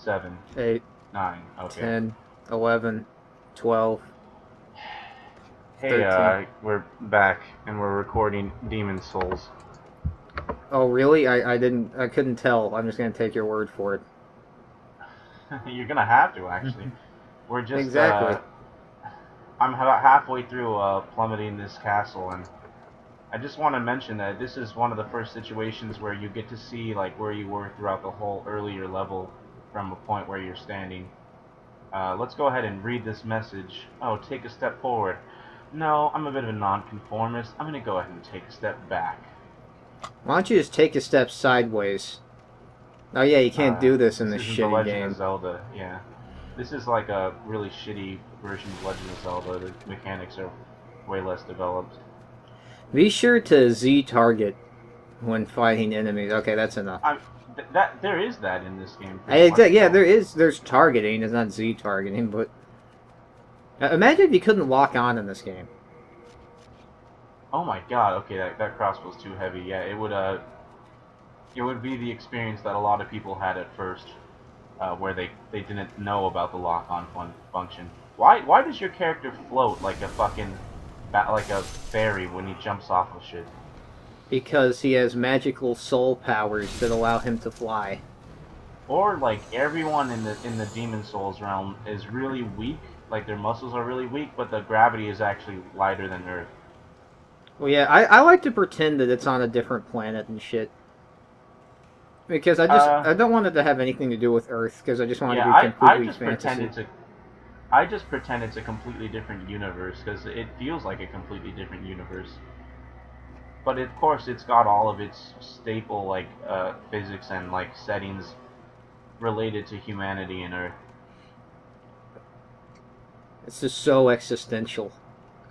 7, 8, 9. Okay. 10, 11, 12, Hey, 13. we're back and we're recording Demon Souls. Oh, really? I couldn't tell. I'm just gonna take your word for it. You're gonna have to actually. We're just Exactly. I'm about halfway through plummeting this castle, and I just want to mention that this is one of the first situations where you get to see like where you were throughout the whole earlier level from a point where you're standing. Let's go ahead and read this message. Oh, take a step forward. No, I'm a bit of a nonconformist. I'm gonna go ahead and take a step back. Why don't you just take a step sideways? Oh yeah, you can't do this in This this isn't The shitty Legend of game. Zelda, yeah. This is like a really shitty version of Legend of Zelda. The mechanics are way less developed. Be sure to Z target when fighting enemies. Okay, that's enough. That there is that in this game pretty much. Yeah, So. there's targeting. It's not Z targeting, but imagine if you couldn't lock on in this game. Oh my god. Okay, that crossbow's too heavy. Yeah, it would be the experience that a lot of people had at first, where they didn't know about the lock-on function. Why does your character float like a fucking like a fairy when he jumps off of shit? Because he has magical soul powers that allow him to fly. Or like everyone in the Demon Souls realm is really weak, like their muscles are really weak, but the gravity is actually lighter than Earth. Well, yeah, I like to pretend that it's on a different planet and shit. Because Uh, I don't want it to have anything to do with Earth, because I just want it yeah, to be I completely just pretend fantasy. it's a completely different universe because it feels like a completely different universe. But of course, it's got all of its staple like physics and like settings related to humanity and Earth. It's just so existential.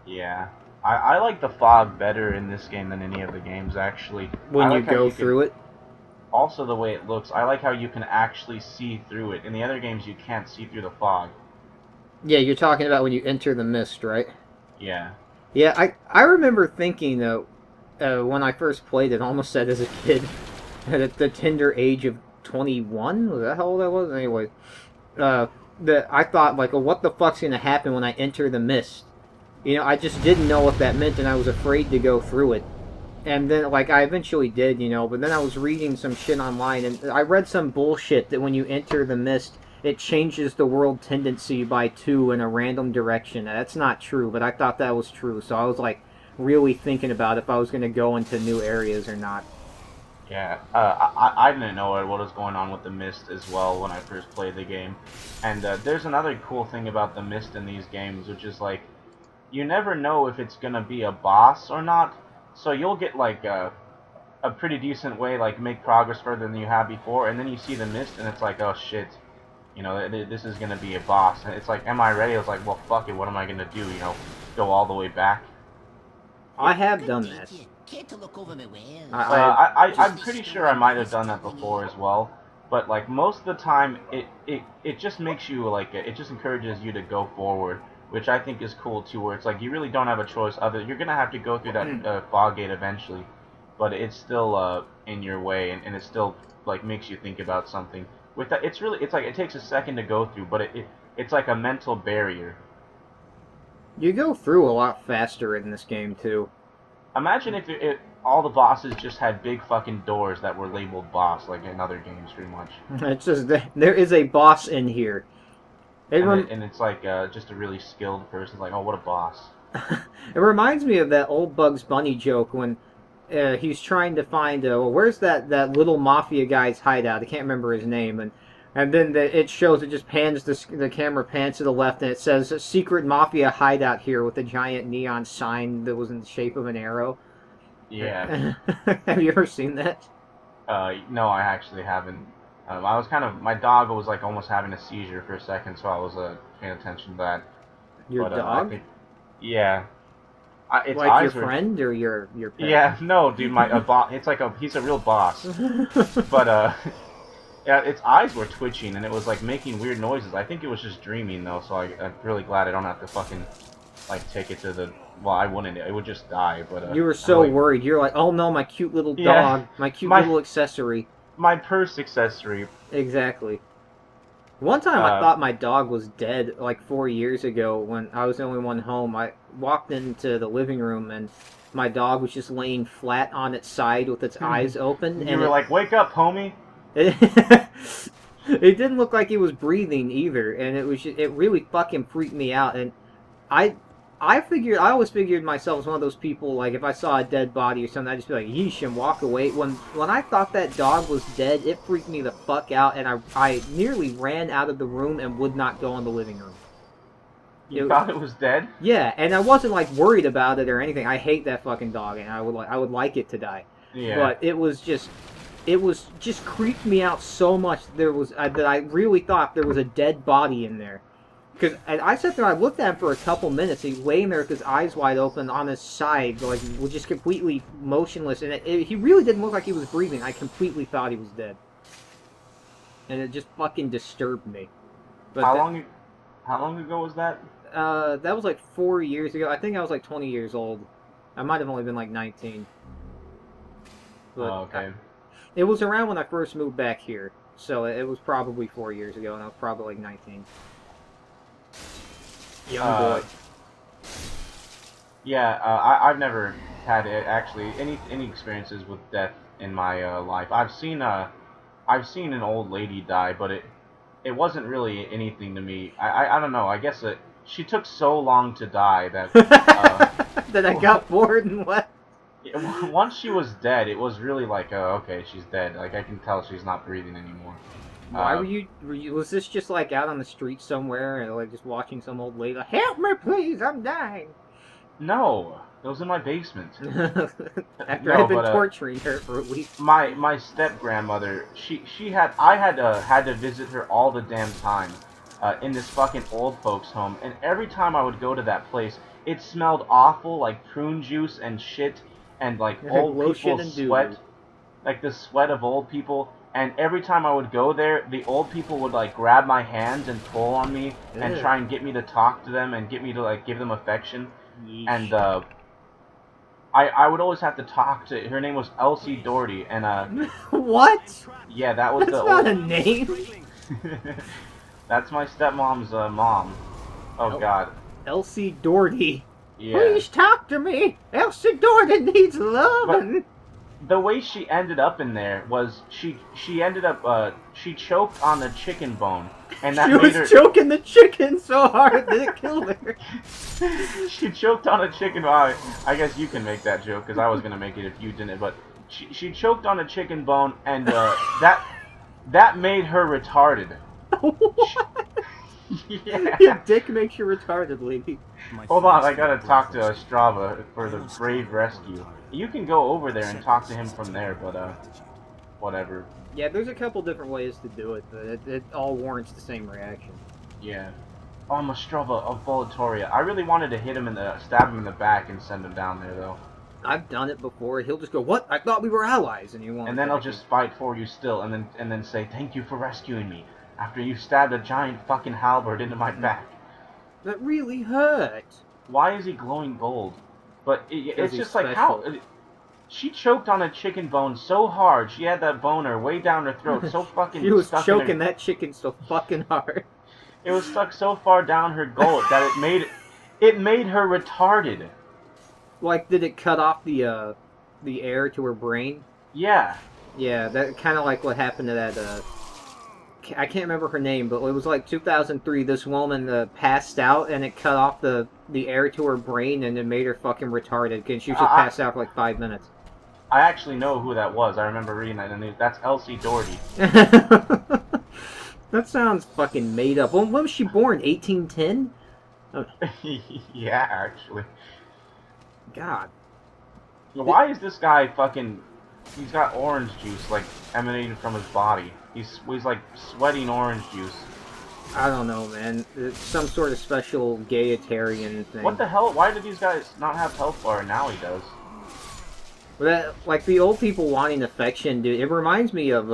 Yeah. I like the fog better in this game than any of the games, actually. I When you like how go you can. through it. Also, the way it looks. I like how you can actually see through it. In the other games, you can't see through the fog. Yeah, you're talking about when you enter the mist, right? Yeah. Yeah, I remember thinking, when I first played it, almost said as a kid, at the tender age of 21, was that how old I was? Anyway, uh, that I thought, like, oh, what the fuck's gonna happen when I enter the mist? You know, I just didn't know what that meant, and I was afraid to go through it. And then, like, I eventually did, but then I was reading some shit online, and I read some bullshit that when you enter the mist, it changes the world tendency by 2 in a random direction. That's not true, but I thought that was true, so I was, like, really thinking about if I was going to go into new areas or not. Yeah, I didn't know what was going on with the mist as well when I first played the game. And there's another cool thing about the mist in these games, which is like, you never know if it's gonna be a boss or not. So you'll get like a pretty decent way, like make progress further than you have before, and then you see the mist, and it's like, oh shit, this is gonna be a boss. And it's like, am I ready? I was like, well, fuck it, what am I gonna do? Go all the way back. I have done that. I'm pretty sure I might have done that before as well, but like most of the time, it just makes you like it just encourages you to go forward, which I think is cool too. Where it's like you really don't have a choice. You're gonna have to go through that fog gate eventually, but it's still in your way, and it still like makes you think about something. With that, it's like it takes a second to go through, but it's like a mental barrier. You go through a lot faster in this game, too. Imagine if all the bosses just had big fucking doors that were labeled boss, like in other games, pretty much. It's just, there is a boss in here. And it's like just a really skilled person, like, oh, what a boss. It reminds me of that old Bugs Bunny joke when he's trying to find, well, where's that little mafia guy's hideout? I can't remember his name, and then it shows, it just pans, the camera pans to the left, and it says secret mafia hideout here with a giant neon sign that was in the shape of an arrow. Yeah. Have you ever seen that? No, I actually haven't. I was my dog was like almost having a seizure for a second, so I was paying attention to that. Your But I dog? think, yeah. Its Like your eyes were. friend or your pet? Yeah, no, dude, it's like he's a real boss. But yeah, its eyes were twitching and it was like making weird noises. I think it was just dreaming though, so I'm really glad I don't have to fucking like take it to the. Well, I wouldn't. It would just die. But you were so worried. You're like, oh no, my cute little dog, my cute little accessory. My purse accessory. Exactly. One time I Uh, thought my dog was dead like 4 years ago when I was the only one home. I walked into the living room and my dog was just laying flat on its side with its eyes open, you and were like, "Wake up, homie!" it, it didn't look like he was breathing either, and it really fucking freaked me out. And I I always figured myself as one of those people, like if I saw a dead body or something, I'd just be like, yeesh, and walk away. When I thought that dog was dead, it freaked me the fuck out, and I nearly ran out of the room and would not go in the living room. You thought it was dead? Yeah, and I wasn't like worried about it or anything. I hate that fucking dog, and I would like it to die. Yeah. But it was just creeped me out so much. That I really thought there was a dead body in there. Because I sat there, I looked at him for a couple minutes. He's laying there with his eyes wide open on his side, like was just completely motionless, and he really didn't look like he was breathing. I completely thought he was dead, and it just fucking disturbed me. But How long ago was that? that was like 4 years ago. I think I was like 20 years old. I might have only been like 19. But Oh, okay. it was around when I first moved back here, so it was probably 4 years ago, and I was probably like 19. Young boy. Yeah, I've never had actually any experiences with death in my life. I've seen an old lady die, but it wasn't really anything to me. I don't know. I guess she took so long to die that That I got bored and left. once she was dead, it was really like, okay, she's dead. Like I can tell she's not breathing anymore. Why were you? Was this just like out on the street somewhere and like just watching some old lady? Like, help me, please! I'm dying. No, it was in my basement. After No, I've been but, torturing her for a week. My step grandmother, I had to visit her all the damn time, in this fucking old folks home, and every time I would go to that place, it smelled awful, like prune juice and shit, and like old Lotion people's and sweat, doo-doo. like the sweat of old people. And every time I would go there, the old people would like grab my hands and pull on me and Ew. try and get me to talk to them and get me to like give them affection. Yeesh. And I would always have to talk to her. Name was Elsie Doherty, and What? yeah, that was That's the not old. a name. That's my stepmom's mom. Oh El- God. Elsie Doherty. Yeah. Please talk to me. Elsie Doherty needs loving. The way she ended up in there was she ended up she choked on the chicken bone, and that She made was her. choking the chicken so hard that it killed her. She choked on a chicken. Well, I guess you can make that joke because I was gonna make it if you didn't. But she choked on a chicken bone, and that made her retarded. What? Yeah. Your dick makes you retarded, lady. Hold on, I gotta talk to Strava for the Brave Rescue. You can go over there and talk to him from there, but whatever. Yeah, there's a couple different ways to do it, but it all warrants the same reaction. Yeah. Oh, Mastrova of Boletaria. I really wanted to stab him in the back and send him down there, though. I've done it before. He'll just go, "What? I thought we were allies," and you won't. And then I'll just fight for you still, and then say thank you for rescuing me after you stabbed a giant fucking halberd into my back. That really hurt. Why is he glowing gold? But it's he's just like special. how. She choked on a chicken bone so hard. She had that boner way down her throat, so fucking. She was stuck in choking her, that chicken so fucking hard. It was stuck so far down her gullet that it made her retarded. Like, did it cut off the air to her brain? Yeah. Yeah, that kind of like what happened to that. I can't remember her name, but it was like 2003. This woman passed out, and it cut off the air to her brain, and it made her fucking retarded. Because she was just passed out for like 5 minutes. I actually know who that was. I remember reading that in the news. That's Elsie Doherty. That sounds fucking made up. When was she born? 1810? Yeah, actually. God. Why is this guy fucking... He's got orange juice, like, emanating from his body. He's like, sweating orange juice. I don't know, man. It's some sort of special Boletarian thing. What the hell? Why do these guys not have health bar, and now he does? That, like, the old people wanting affection, dude, it reminds me of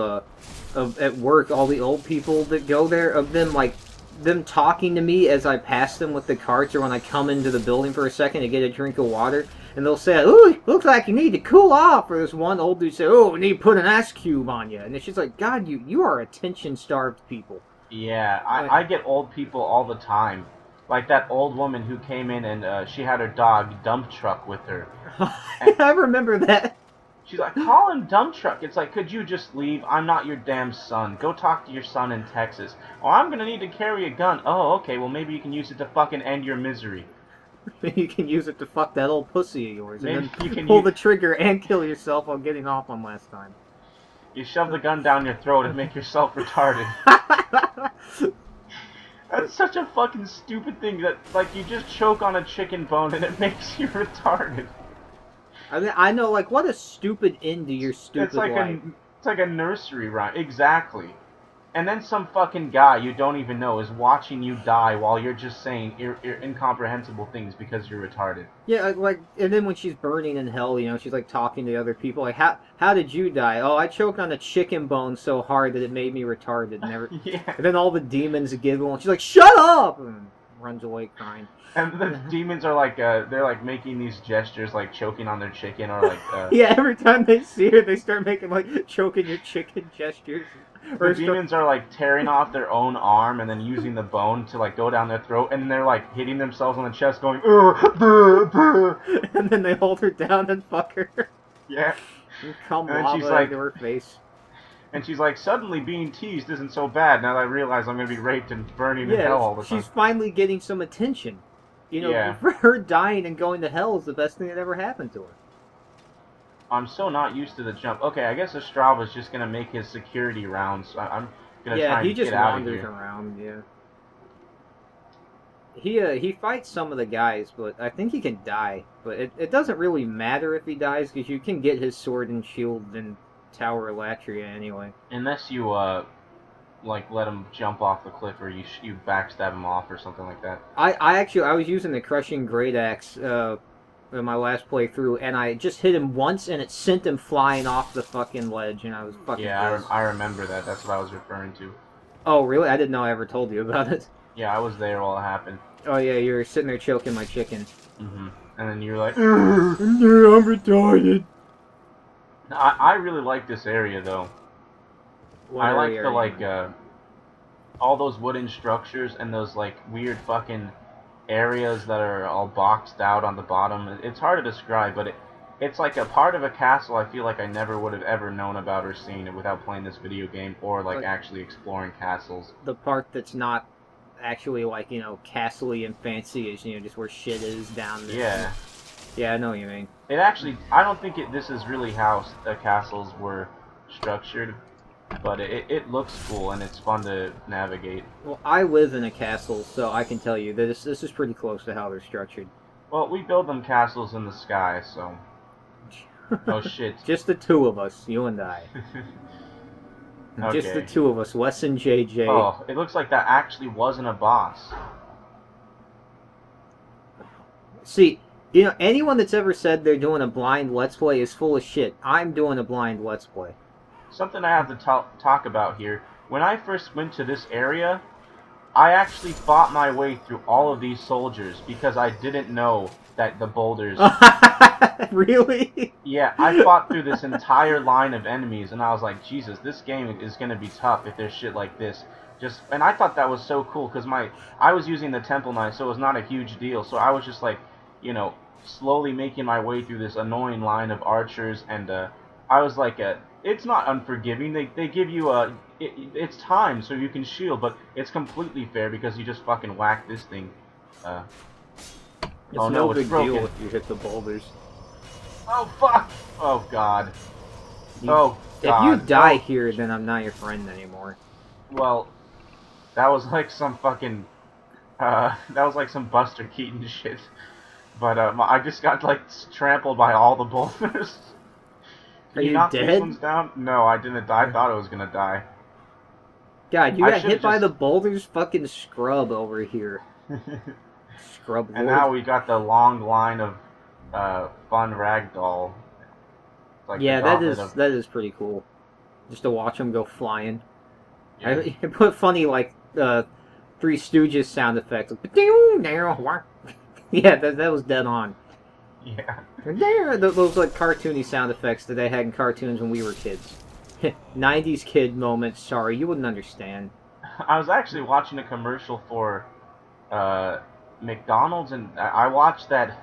at work, all the old people that go there, of them talking to me as I pass them with the carts, or when I come into the building for a second to get a drink of water, and they'll say, "Ooh, looks like you need to cool off," or this one old dude say, "Oh, we need to put an ice cube on you," and it's just like, God, you are attention-starved people. Yeah, Like, I get old people all the time. Like that old woman who came in and she had her dog dump truck with her. And I remember that. she's like, call him dump truck. It's like, could you just leave? I'm not your damn son. Go talk to your son in Texas. Oh, I'm gonna need to carry a gun. Oh, okay, well maybe you can use it to fucking end your misery. You can use it to fuck that old pussy of yours, and Maybe then you can pull use, the trigger and kill yourself while getting off one last time. you shove the gun down your throat and make yourself retarded. That's such a fucking stupid thing that, like, you just choke on a chicken bone and it makes you retarded. I mean, I know, like, what a stupid end to your stupid life. It's like a nursery rhyme. Exactly. And then some fucking guy you don't even know is watching you die while you're just saying incomprehensible things because you're retarded. Yeah, like, and then when she's burning in hell, she's like talking to other people, like, how did you die? Oh, I choked on a chicken bone so hard that it made me retarded. Never. Yeah. And then all the demons giggle, and she's like, "Shut up!" and runs away crying. And the demons are like, they're like making these gestures, like choking on their chicken, or like, Yeah, every time they see her, they start making like choking your chicken gestures. the demons are like tearing off their own arm and then using the bone to like go down their throat, and they're like hitting themselves on the chest, going, and then they hold her down and fuck her. Yeah. And come And then lava she's like, into her face. and she's like, suddenly being teased isn't so bad now that I realize I'm gonna be raped and burning in hell all the time. She's finally getting some attention. Yeah. For her dying and going to hell is the best thing that ever happened to her. I'm so not used to the jump. Okay, I guess Estrava's just gonna make his security rounds. So I'm gonna try he and just get out of wanders here. around. Yeah. He fights some of the guys, but I think he can die. But it doesn't really matter if he dies because you can get his sword and shield in Tower Latria anyway. Unless you like let him jump off the cliff, or you backstab him off or something like that. I was using the crushing great axe in my last playthrough, and I just hit him once, and it sent him flying off the fucking ledge, and I was fucking pissed. I remember that. That's what I was referring to. Oh, really? I didn't know I ever told you about it. Yeah, I was there while it happened. Oh, yeah, you were sitting there choking my chicken. Mm-hmm. And then you were like, I'm retarded. I really like this area, though. I like the, like, all those wooden structures and those, like, weird fucking areas that are all boxed out on the bottom. It's hard to describe, but it's like a part of a castle I feel like I never would have ever known about or seen it without playing this video game or, like actually exploring castles. The part that's not actually, like, castle-y and fancy is, just where shit is down there. Yeah. Yeah, I know what you mean. It actually, I don't think this is really how the castles were structured, but it looks cool and it's fun to navigate. Well, I live in a castle, so I can tell you that this is pretty close to how they're structured. Well, we build them castles in the sky, so... Oh, shit. Just the two of us, you and I. Okay. Just the two of us, Wes and JJ. Oh, it looks like that actually wasn't a boss. See, anyone that's ever said they're doing a blind Let's Play is full of shit. I'm doing a blind Let's Play. Something I have to talk about here. When I first went to this area, I actually fought my way through all of these soldiers because I didn't know that the boulders... Really? Yeah, I fought through this entire line of enemies, and I was like, Jesus, this game is going to be tough if there's shit like this. And I thought that was so cool, because I was using the temple knife, so it was not a huge deal. So I was just like, slowly making my way through this annoying line of archers, and I was like, it's not unforgiving. They give you it's time so you can shield, but it's completely fair because you just fucking whack this thing. It's oh no no, it's big broken. deal if you hit the boulders. Oh fuck! Oh god. Oh god. If you die here, then I'm not your friend anymore. Well, that was like some fucking, that was like some Buster Keaton shit. But I just got like trampled by all the boulders. Are you knock dead? These ones down? No, I didn't die. I thought I was gonna die. God, you got hit by just... the boulders, fucking scrub over here. Scrub lord. And now we got the long line of fun ragdoll. Like yeah, that is pretty cool. Just to watch them go flying. Yeah. I put funny like Three Stooges sound effects. Yeah, that was dead on. Yeah. Those like cartoony sound effects that they had in cartoons when we were kids. 90s kid moments. Sorry, you wouldn't understand. I was actually watching a commercial for uh, McDonald's, and I watched that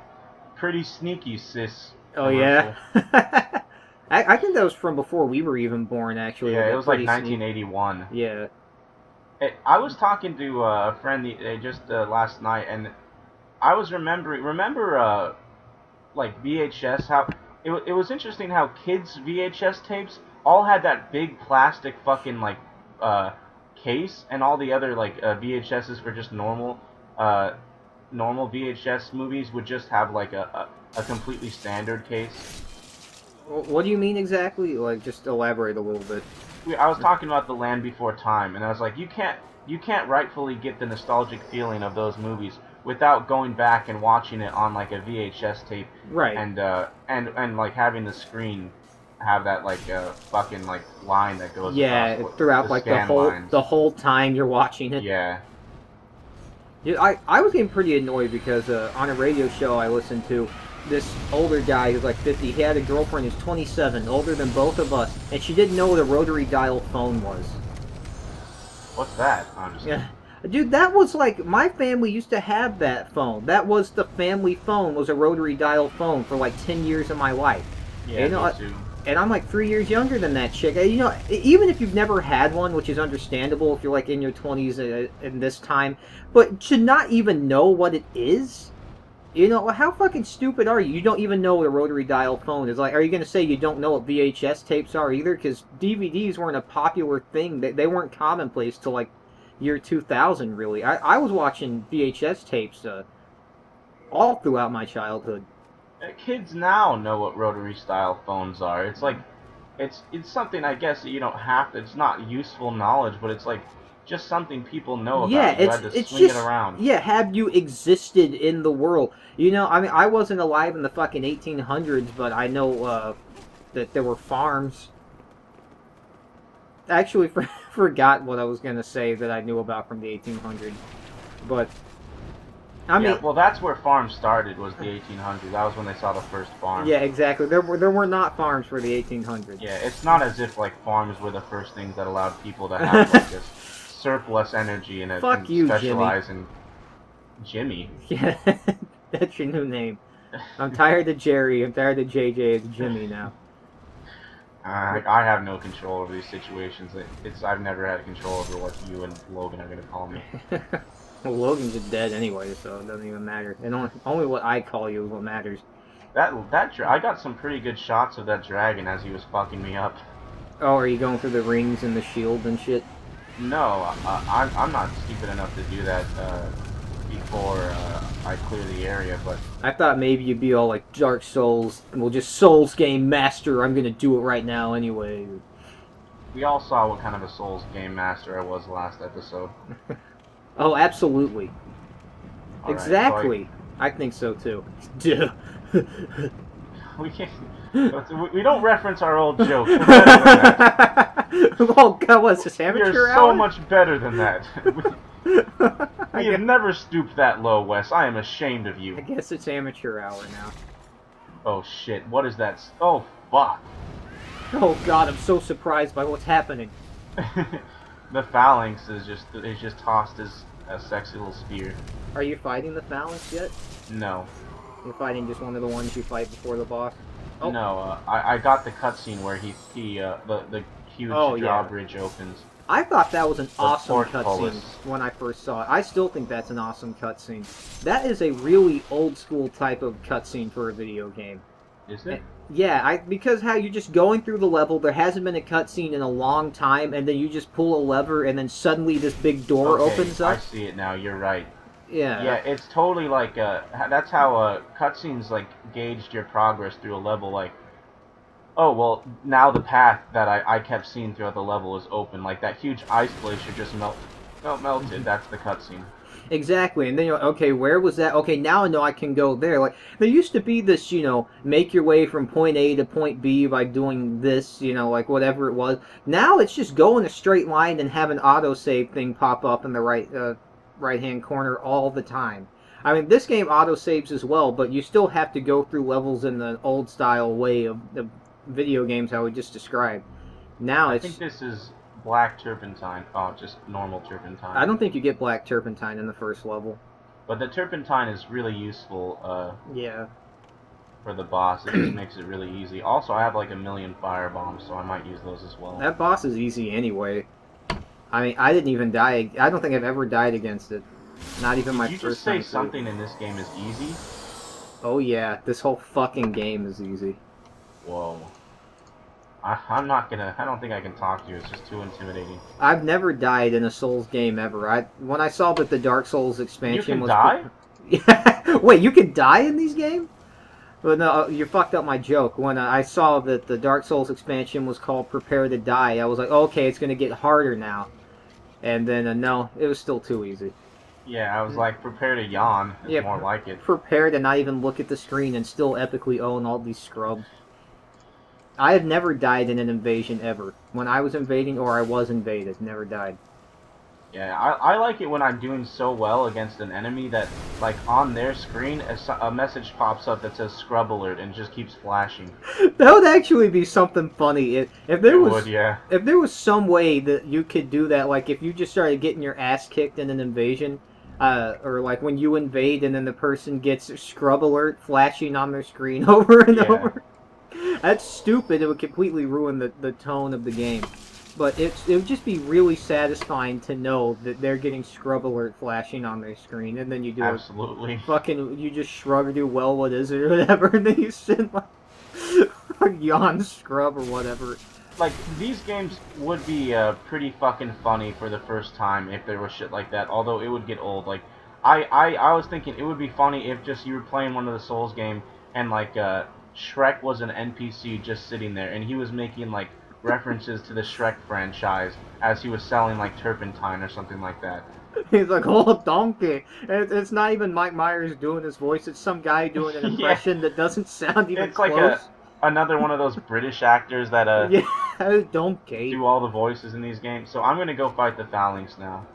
Pretty Sneaky Sis Oh yeah. commercial. I think that was from before we were even born. Actually, Yeah, it that was like pretty sneak. 1981. Yeah. I was talking to a friend just last night, and I was remember like VHS, how it was interesting how kids VHS tapes all had that big plastic fucking like uh, case, and all the other like VHSs for just uh, normal VHS movies would just have like a completely standard case. What do you mean exactly? Like, just elaborate a little bit. I was talking about The Land Before Time, and I was like, you can't rightfully get the nostalgic feeling of those movies without going back and watching it on like a VHS tape, Right. and like having the screen have that like fucking like line that goes across Yeah, throughout the like the scan whole lines. the whole time you're watching it. Yeah. Yeah, I was getting pretty annoyed because on a radio show I listened to, this older guy who's like 50, he had a girlfriend who's 27, older than both of us, and she didn't know what a rotary dial phone was. What's that? I'm just. Yeah. Dude, that was like, my family used to have that phone. That was the family phone, was a rotary dial phone for like 10 years of my life. Yeah, You know, me too. and I'm like 3 years younger than that chick. You know, even if you've never had one, which is understandable if you're like in your 20s in this time, but to not even know what it is, you know, how fucking stupid are you? You don't even know what a rotary dial phone is. Like, are you going to say you don't know what VHS tapes are either? Because DVDs weren't a popular thing. They weren't commonplace till like year 2000, really. I was watching VHS tapes all throughout my childhood. Kids now know what rotary style phones are. It's like it's something, I guess, that you don't have to. It's not useful knowledge, but it's like just something people know Yeah, about. You had to it's swing it just, around. yeah, have you existed in the world? You know, I mean, I wasn't alive in the fucking 1800s, but I know that there were farms. I actually forgot what I was gonna say that I knew about from the 1800s, but I mean, Yeah, well, that's where farms started, was the 1800s. That was when they saw the first farm. yeah, exactly. There were not farms for the 1800s. Yeah, it's not as if like farms were the first things that allowed people to have like this surplus energy Fuck and you, specialize in Jimmy. Yeah, that's your new name. I'm tired of Jerry. I'm tired of JJ. It's Jimmy now. I have no control over these situations. I've never had control over what you and Logan are gonna call me. Well, Logan's just dead anyway, so it doesn't even matter. And only what I call you is what matters. I got some pretty good shots of that dragon as he was fucking me up. Oh, are you going through the rings and the shield and shit? No, I'm not stupid enough to do that before I clear the area, but I thought maybe you'd be all like Dark Souls, well, just Souls game master. I'm gonna do it right now anyway. we all saw what kind of a Souls game master I was last episode. Oh, absolutely. All right, Exactly. so I think so too. Duh. we can't. We don't reference our old jokes. We're better than that. Oh God, what's this, We amateur are so hour? much better than that. I We have guess, never stooped that low, Wes. I am ashamed of I you. guess it's amateur hour now. Oh shit! What is that? Oh fuck! Oh God, I'm so surprised by what's happening. The phalanx is just tossed as a sexy little spear. Are you fighting the phalanx yet? No, You're fighting just one of the ones you fight before the boss? Oh. no. I got the cutscene where the huge Oh, yeah. drawbridge opens. I thought that was an awesome portcullis. cutscene when I first saw it. I still think that's an awesome cutscene. That is a really old school type of cutscene for a video game. Is it? Yeah, because how you're just going through the level, there hasn't been a cutscene in a long time, and then you just pull a lever, and then suddenly this big door Okay, opens I up. see it now. You're right. Yeah. Yeah, it's totally like that's how cutscenes like gauged your progress through a level. Like, oh well, now the path that I kept seeing throughout the level is open. Like that huge ice glacier just melted. That's the cutscene. Exactly, and then you're like, okay, where was that? Okay, now I know I can go there. Like, there used to be this, make your way from point A to point B by doing this, like whatever it was. Now it's just go in a straight line and have an autosave thing pop up in the right-hand corner all the time. I mean, this game autosaves as well, but you still have to go through levels in the old-style way of the video games I would just describe. Now I it's... think this is black turpentine. Oh, just normal turpentine. I don't think you get black turpentine in the first level. But the turpentine is really useful Yeah. for the boss. It just makes it really easy. Also, I have like a million fire bombs, so I might use those as well. That boss is easy anyway. I mean, I didn't even die. I don't think I've ever died against it. Not even my Did you first just say time through. something in this game is easy? Oh yeah, this whole fucking game is easy. Whoa. I'm not gonna. I don't think I can talk to you. It's just too intimidating. I've never died in a Souls game ever. When I saw that the Dark Souls expansion You can was. die? Yeah. Wait, you can die in these games? Well, no, you fucked up my joke. When I saw that the Dark Souls expansion was called Prepare to Die, I was like, okay, it's gonna get harder now. And then no, it was still too easy. Yeah, I was like, prepare to yawn. It's Yeah, more like it. prepare to not even look at the screen and still epically own all these scrubs. I have never died in an invasion ever. When I was invading or I was invaded, never died. Yeah, I like it when I'm doing so well against an enemy that, like, on their screen, a message pops up that says scrub alert and just keeps flashing. That would actually be something funny if there was. Yeah. If there was some way that you could do that, like if you just started getting your ass kicked in an invasion, or like when you invade and then the person gets scrub alert flashing on their screen over and over. That's stupid. It would completely ruin the tone of the game. But it would just be really satisfying to know that they're getting scrub alert flashing on their screen, and then you do Absolutely. you just shrug or do, well, what is it, or whatever, and then you sit like yawn scrub or whatever. Like, these games would be pretty fucking funny for the first time if there was shit like that, although it would get old. Like, I was thinking it would be funny if just you were playing one of the Souls game and, like, Shrek was an NPC just sitting there, and he was making, like, references to the Shrek franchise as he was selling, like, turpentine or something like that. He's like, oh, donkey. And it's not even Mike Myers doing his voice. It's some guy doing an impression that doesn't sound even close. It's like another one of those British actors that yeah, donkey. do all the voices in these games. So I'm going to go fight the Phalanx now.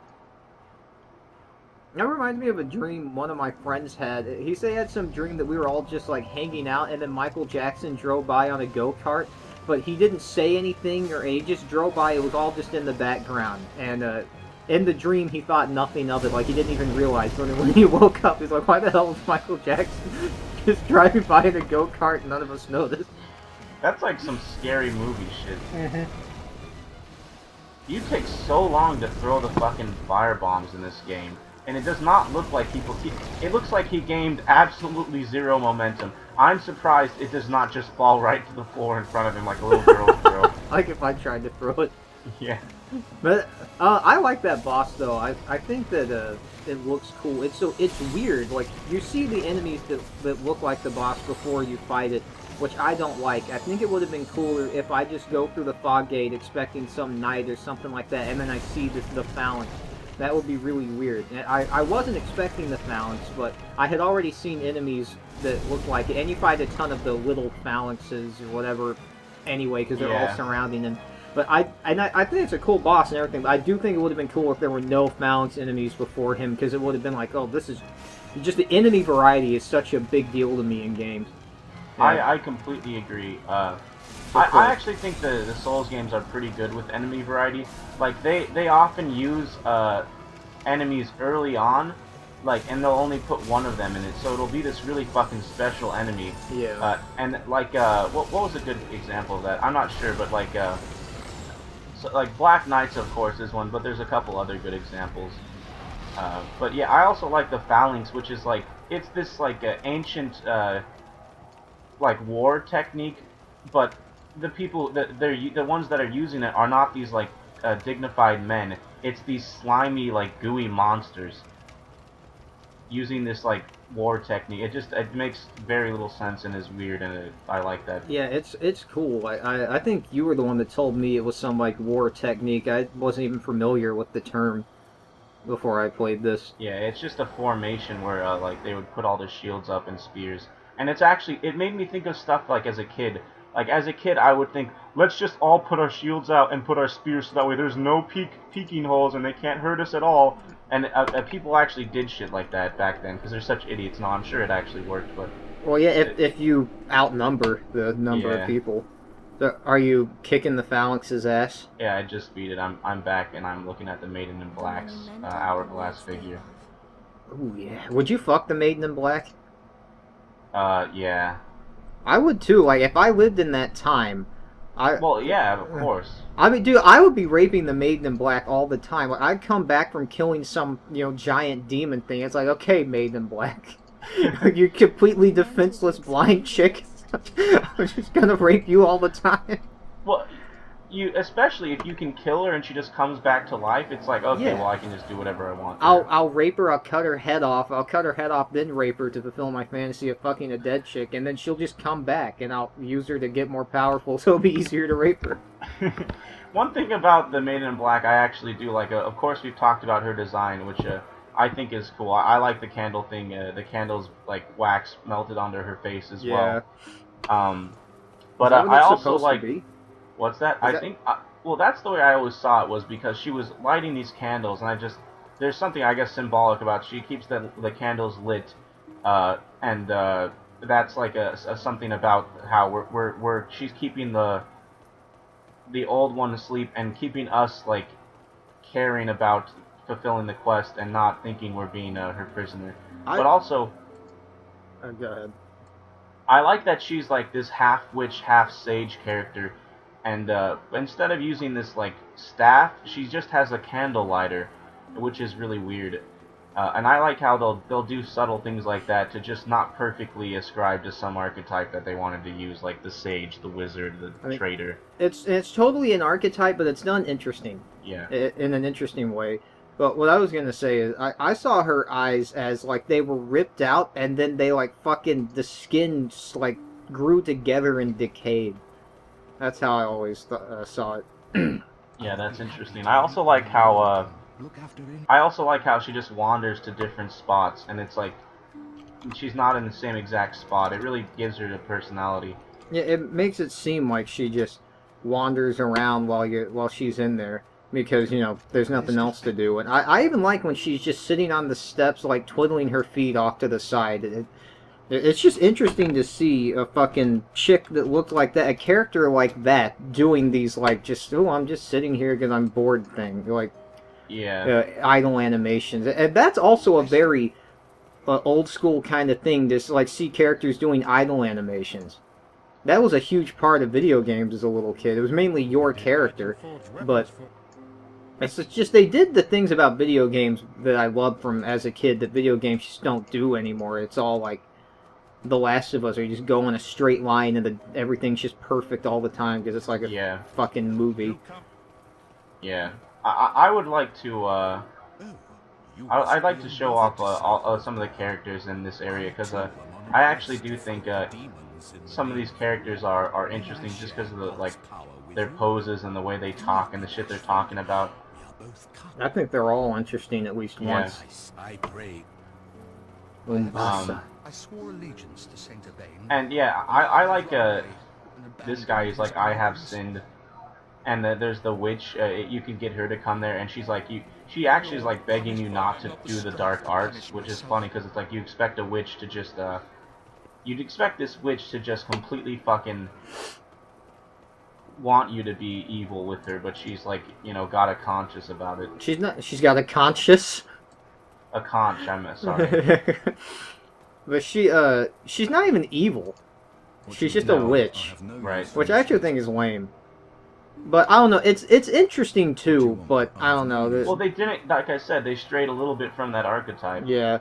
That reminds me of a dream one of my friends had. He said he had some dream that we were all just like hanging out, and then Michael Jackson drove by on a go-kart, but he didn't say anything, or he just drove by. It was all just in the background, and in the dream he thought nothing of it, like he didn't even realize. But when he woke up, he's like, why the hell is Michael Jackson just driving by in a go-kart and none of us noticed? That's like some scary movie shit. Mm-hmm. You take so long to throw the fucking fire bombs in this game. And it does not look like it looks like he gained absolutely zero momentum. I'm surprised it does not just fall right to the floor in front of him like a little girl's throw. Like if I tried to throw it. Yeah. But I like that boss though. I think that it looks cool. It's weird. Like you see the enemies that look like the boss before you fight it, which I don't like. I think it would have been cooler if I just go through the fog gate expecting some knight or something like that, and then I see the phalanx. That would be really weird. And I wasn't expecting the phalanx, but I had already seen enemies that looked like it. And you fight a ton of the little phalanxes or whatever anyway, because they're all surrounding them. But I think it's a cool boss and everything, but I do think it would have been cool if there were no phalanx enemies before him, because it would have been like, oh, this is... Just the enemy variety is such a big deal to me in games. Yeah. I completely agree. I actually think the Souls games are pretty good with enemy variety. Like, they often use enemies early on, like, and they'll only put one of them in it, so it'll be this really fucking special enemy. Yeah. And, like, what was a good example of that? I'm not sure, but, like, so, like, Black Knights, of course, is one, but there's a couple other good examples. But, yeah, I also like the Phalanx, which is, like, it's this, like, ancient, like, war technique, but the people the ones that are using it are not these like dignified men. It's these slimy, like, gooey monsters using this like war technique. It makes very little sense and is weird, and I like that. Yeah, it's cool. I think you were the one that told me it was some like war technique. I wasn't even familiar with the term before I played this. Yeah, it's just a formation where like they would put all their shields up and spears, and it made me think of stuff like as a kid. Like, as a kid, I would think, let's just all put our shields out and put our spears so that way there's no peeking holes and they can't hurt us at all. And people actually did shit like that back then because they're such idiots. No, I'm sure it actually worked, but... Well, yeah, if you outnumber the number of people. Are you kicking the phalanx's ass? Yeah, I just beat it. I'm back and I'm looking at the Maiden in Black's hourglass figure. Ooh, yeah. Would you fuck the Maiden in Black? Yeah. I would too. Like, if I lived in that time, I. Well, yeah, of course. I mean, dude, I would be raping the Maiden in Black all the time. Like, I'd come back from killing some, giant demon thing. It's like, okay, Maiden in Black, you completely defenseless blind chick. I'm just gonna rape you all the time. Well, especially if you can kill her and she just comes back to life, it's like, okay, Yeah. well, I can just do whatever I want to I'll rape her. I'll cut her head off. I'll cut her head off, then rape her to fulfill my fantasy of fucking a dead chick, and then she'll just come back, and I'll use her to get more powerful, so it'll be easier to rape her. One thing about the Maiden in Black I actually do like, of course we've talked about her design, which I think is cool. I like the candle thing, the candles like wax melted onto her face as well. But I also like, what's that? I think, well, that's the way I always saw it, was because she was lighting these candles, and there's something I guess symbolic about, she keeps the candles lit, and that's like a something about how she's keeping the old one asleep and keeping us like caring about fulfilling the quest and not thinking we're being her prisoner. But also, go ahead. I like that she's like this half witch, half sage character, and instead of using this like staff, she just has a candle lighter, which is really weird. And I like how they'll do subtle things like that to just not perfectly ascribe to some archetype that they wanted to use, like the sage, the wizard, the traitor. It's totally an archetype, but it's done interesting. Yeah. In an interesting way. But what I was gonna say is, I saw her eyes as like they were ripped out, and then they like fucking the skin like grew together and decayed. That's how I always saw it. Yeah, that's interesting. I also like how she just wanders to different spots, and it's like she's not in the same exact spot. It really gives her the personality. Yeah, it makes it seem like she just wanders around while she's in there, because there's nothing else to do. And I even like when she's just sitting on the steps, like twiddling her feet off to the side. It's just interesting to see a fucking chick that looked like that, a character like that, doing these like I'm just sitting here because I'm bored thing, like idle animations. And that's also a very old school kind of thing, to like see characters doing idle animations. That was a huge part of video games as a little kid. It was mainly your character, but it's just they did the things about video games that I loved from as a kid that video games just don't do anymore. It's all like The Last of Us, where you just go in a straight line and everything's just perfect all the time because it's like a fucking movie. Yeah, I would like to. I'd like to show off some of the characters in this area, because I actually do think some of these characters are interesting just because of their poses and the way they talk and the shit they're talking about. I think they're all interesting at least once. I pray. I swore allegiance to Saint Urbain. And yeah, I like this guy. He's like, I have sinned. And there's the witch. You can get her to come there, and she's like, she actually is like begging you not to do the dark arts, which is funny because it's like you expect a witch to just you'd expect this witch to just completely fucking want you to be evil with her, but she's like, got a conscience about it. She's not. She's got a conscience. A conch. I'm sorry. But she's not even evil. She's just a witch, right? Which I actually think is lame. But I don't know. It's interesting too. But I don't know. Well, they didn't. Like I said, they strayed a little bit from that archetype. Yeah,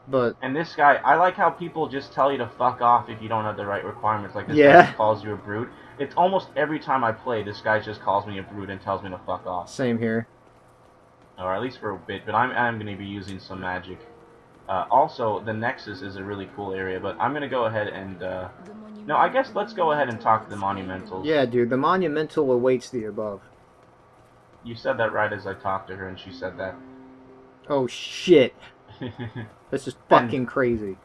but and this guy, I like how people just tell you to fuck off if you don't have the right requirements. Like this guy calls you a brute. It's almost every time I play, this guy just calls me a brute and tells me to fuck off. Same here. Or at least for a bit. But I'm going to be using some magic. Also, the Nexus is a really cool area, but I'm going to go ahead and... no, I guess let's go ahead and talk to the Monumentals. Yeah, dude, the Monumental awaits the above. You said that right as I talked to her, and she said that. Oh, shit. This is fucking crazy.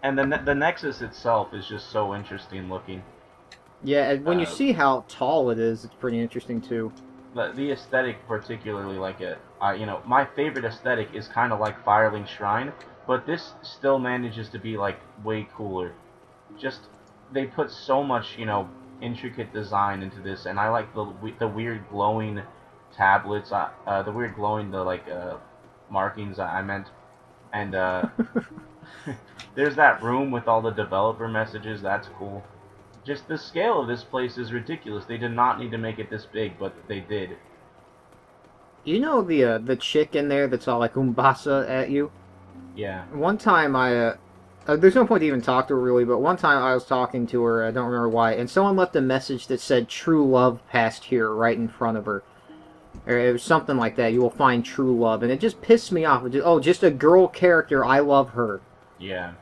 And the Nexus itself is just so interesting looking. Yeah, and when you see how tall it is, it's pretty interesting, too. The aesthetic particularly like it. My favorite aesthetic is kind of like Firelink Shrine, but this still manages to be like way cooler. Just they put so much, intricate design into this, and I like the weird glowing tablets, the weird glowing markings I meant, and there's that room with all the developer messages. That's cool. Just the scale of this place is ridiculous. They did not need to make it this big, but they did. You know the chick in there that's all like umbasa at you? Yeah. One time there's no point to even talk to her really, but one time I was talking to her, I don't remember why, and someone left a message that said "True love passed here" right in front of her. Or it was something like that. You will find true love, and it just pissed me off. Just a girl character. I love her. Yeah.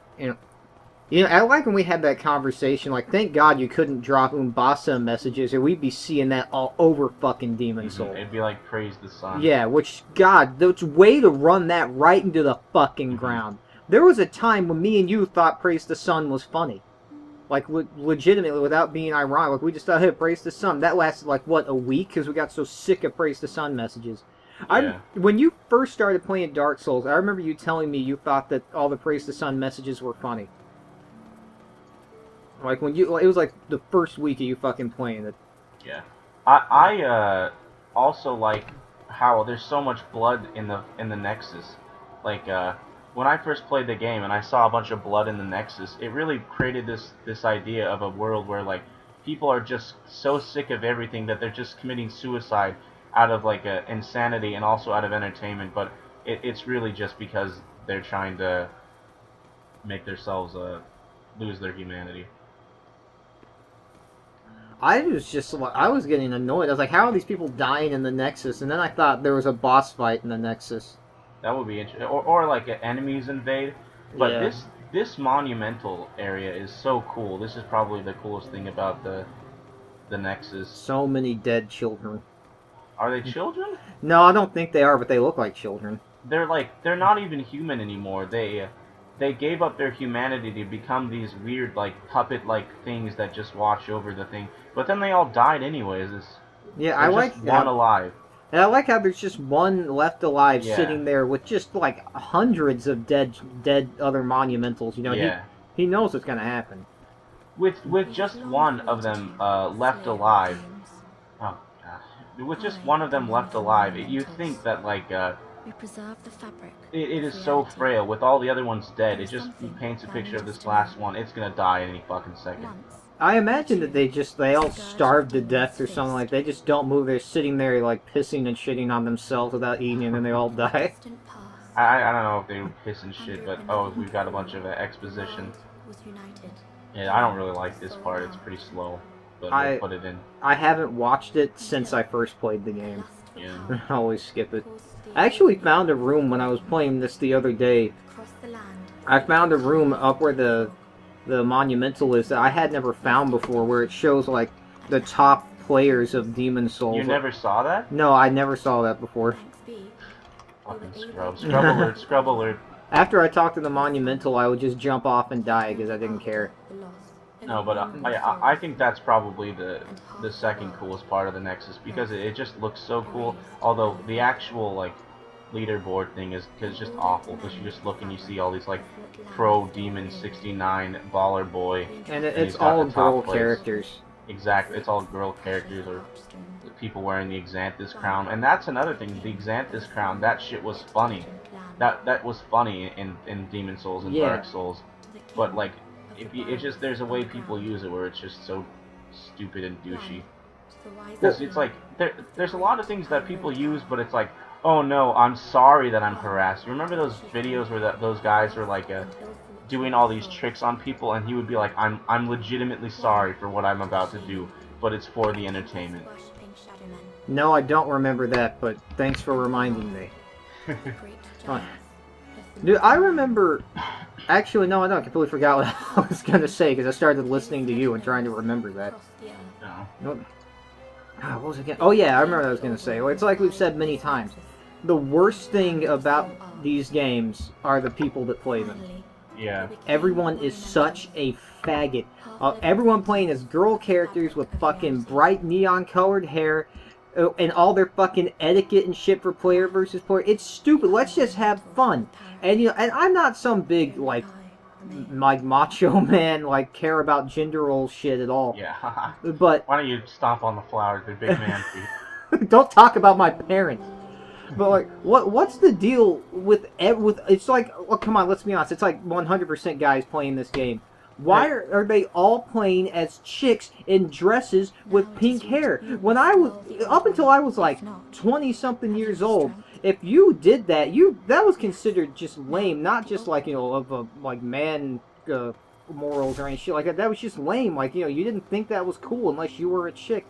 I like when we had that conversation. Like, thank God you couldn't drop Umbasa messages, or we'd be seeing that all over fucking Demon Soul. It'd be like praise the sun. Yeah, which God, there's a way to run that right into the fucking ground. There was a time when me and you thought praise the sun was funny. Like, legitimately, without being ironic. Like, we just thought, hey, praise the sun. That lasted, like, what, a week? Because we got so sick of praise the sun messages. Yeah. When you first started playing Dark Souls, I remember you telling me you thought that all the praise the sun messages were funny. Like, it was like the first week of you fucking playing it. Yeah. I also like how there's so much blood in the Nexus. Like, when I first played the game and I saw a bunch of blood in the Nexus, it really created this idea of a world where, like, people are just so sick of everything that they're just committing suicide out of, like, insanity and also out of entertainment, but it's really just because they're trying to make themselves lose their humanity. I was getting annoyed. I was like, how are these people dying in the Nexus? And then I thought there was a boss fight in the Nexus. That would be interesting. Or like enemies invade. But Yeah. this monumental area is so cool. This is probably the coolest thing about the Nexus. So many dead children. Are they children? No, I don't think they are, but they look like children. They're not even human anymore. They gave up their humanity to become these weird, like, puppet-like things that just watch over the thing. But then they all died anyways. Yeah, I like one alive. And I like how there's just one left alive Yeah. sitting there with just like hundreds of dead other monumentals. You know, Yeah. he knows what's gonna happen. With just one of them left alive. Oh gosh. With just one of them left alive, you think that, like, We preserve the fabric. it is so frail. With all the other ones dead, it just paints a picture of this last one. It's gonna die any fucking second. I imagine that they all starved to death or something like. They just don't move. They're sitting there like pissing and shitting on themselves without eating, and then they all die. I don't know if they would piss and shit, but we've got a bunch of exposition. Yeah, I don't really like this part. It's pretty slow, but we'll put it in. I haven't watched it since I first played the game. Yeah. I always skip it. I actually found a room when I was playing this the other day. I found a room up where the monumental is that I had never found before, where it shows like the top players of Demon Souls. You never saw that? No, I never saw that before. Fucking scrub. Scrub alert, scrub alert. After I talked to the monumental, I would just jump off and die because I didn't care. No, but I think that's probably the second coolest part of the Nexus, because it just looks so cool. Although the actual, like, leaderboard thing is just awful, because you just look and you see all these, like, Pro Demon 69 Baller Boy, and it's all girl characters. Exactly, it's all girl characters or people wearing the Xanthus crown. And that's another thing, the Xanthus crown, that shit was funny. That was funny in Demon Souls and Dark Souls. But, like, it's just, there's a way people use it where it's just so stupid and douchey. Because it's like, there's a lot of things that people use, but it's like, oh no, I'm sorry that I'm harassed. Remember those videos where those guys were like doing all these tricks on people, and he would be like, I'm legitimately sorry for what I'm about to do, but it's for the entertainment. No, I don't remember that, but thanks for reminding me. Dude, I remember... Actually, no, I don't. I completely forgot what I was going to say, because I started listening to you and trying to remember that. No. What was it again? Oh yeah, I remember what I was going to say. Well, it's like we've said many times. The worst thing about these games are the people that play them. Yeah. Everyone is such a faggot. Everyone playing as girl characters with fucking bright neon-colored hair, and all their fucking etiquette and shit for player versus player. It's stupid. Let's just have fun. And and I'm not some big, like, like macho man like care about gender role shit at all. Yeah. But Why don't you stomp on the flowers, the big man feet? don't talk about my parents. But like, what's the deal with it's like, well, come on, let's be honest. It's like 100% guys playing this game. Why are they all playing as chicks in dresses with pink hair? When I was up until I was like 20 something years old, if you did that, that was considered just lame. Not just like of a like man morals or any shit like that. That was just lame. Like you didn't think that was cool unless you were a chick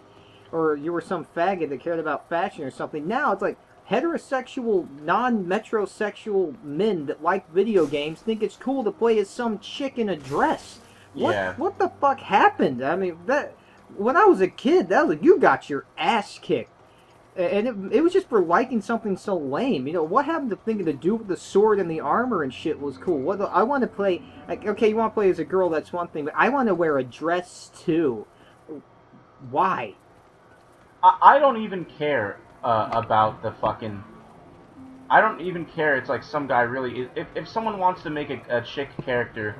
or you were some faggot that cared about fashion or something. Now it's like heterosexual, non-metrosexual men that like video games think it's cool to play as some chick in a dress. What the fuck happened? I mean, that when I was a kid, that was like, you got your ass kicked. And it was just for liking something so lame. What happened to thinking the dude with the sword and the armor and shit was cool? I want to play, like, okay, you want to play as a girl, that's one thing, but I want to wear a dress too. Why? I don't even care about the fucking... I don't even care. It's like some guy really... If someone wants to make a chick character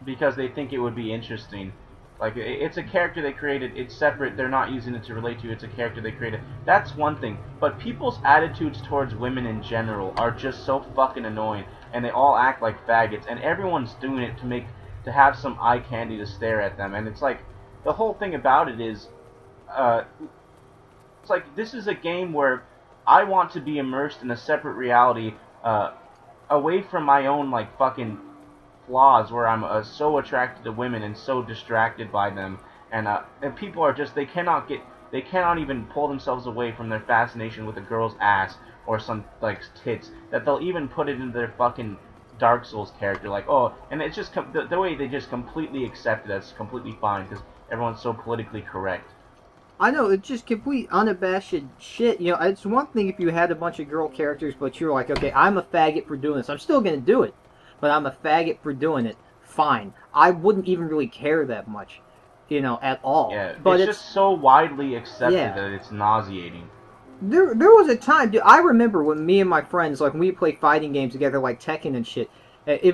because they think it would be interesting, like, it's a character they created, it's separate, they're not using it to relate to, it's a character they created, that's one thing. But people's attitudes towards women in general are just so fucking annoying, and they all act like faggots, and everyone's doing it to have some eye candy to stare at them, and it's like, the whole thing about it is... it's like, this is a game where I want to be immersed in a separate reality, away from my own, like, fucking flaws, where I'm so attracted to women and so distracted by them, and people are just, they cannot even pull themselves away from their fascination with a girl's ass, or some, like, tits, that they'll even put it into their fucking Dark Souls character, like, oh, and it's just, the way they just completely accept it, that's completely fine, because everyone's so politically correct. I know, it's just complete unabashed shit. It's one thing if you had a bunch of girl characters, but you're like, okay, I'm a faggot for doing this. I'm still going to do it, but I'm a faggot for doing it. Fine. I wouldn't even really care that much, at all. Yeah, but it's just so widely accepted that it's nauseating. There was a time, dude, I remember when me and my friends, like, when we play fighting games together, like Tekken and shit,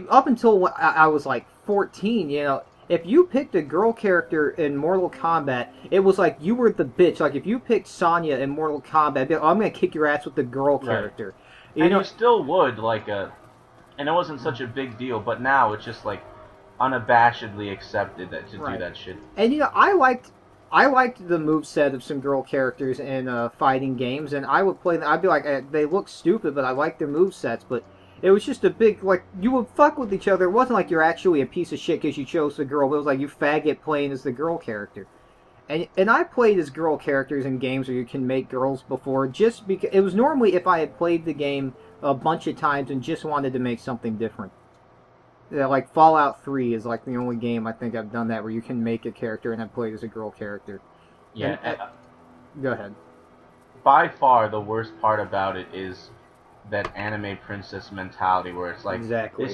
up until when I was, like, 14, if you picked a girl character in Mortal Kombat, it was like you were the bitch. Like, if you picked Sonya in Mortal Kombat, I'd be like, oh, I'm going to kick your ass with the girl character. Right. You still would, like, and it wasn't such a big deal, but now it's just, like, unabashedly accepted to do that shit. And, I liked the moveset of some girl characters in fighting games, and I would play them. I'd be like, they look stupid, but I like their movesets, but... It was just a big, like, you would fuck with each other. It wasn't like you're actually a piece of shit because you chose the girl. It was like you faggot playing as the girl character. And I played as girl characters in games where you can make girls before, just because... It was normally if I had played the game a bunch of times and just wanted to make something different. Like, Fallout 3 is, like, the only game I think I've done that where you can make a character and I played as a girl character. Yeah. Go ahead. By far, the worst part about it is... that anime princess mentality where it's like, exactly.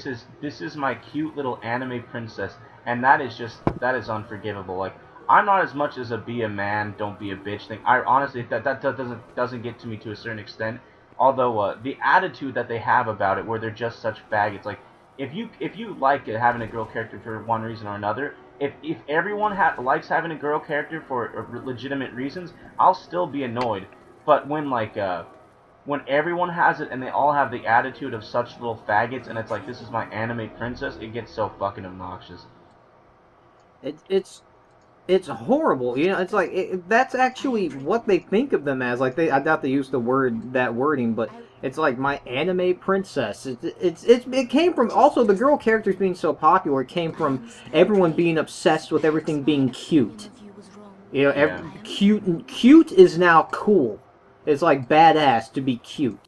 this is my cute little anime princess, and that is unforgivable. Like, I'm not as much as a be a man, don't be a bitch thing. I honestly, that doesn't get to me to a certain extent. Although the attitude that they have about it, where they're just such faggots. Like, if you like having a girl character for one reason or another, if everyone likes having a girl character for legitimate reasons, I'll still be annoyed. But when everyone has it and they all have the attitude of such little faggots, and it's like, this is my anime princess, it gets so fucking obnoxious. It's horrible. It's like, that's actually what they think of them as. Like, I doubt they use that wording, but it's like, my anime princess. It came from, also, the girl characters being so popular, it came from everyone being obsessed with everything being cute. Cute is now cool. It's like badass to be cute.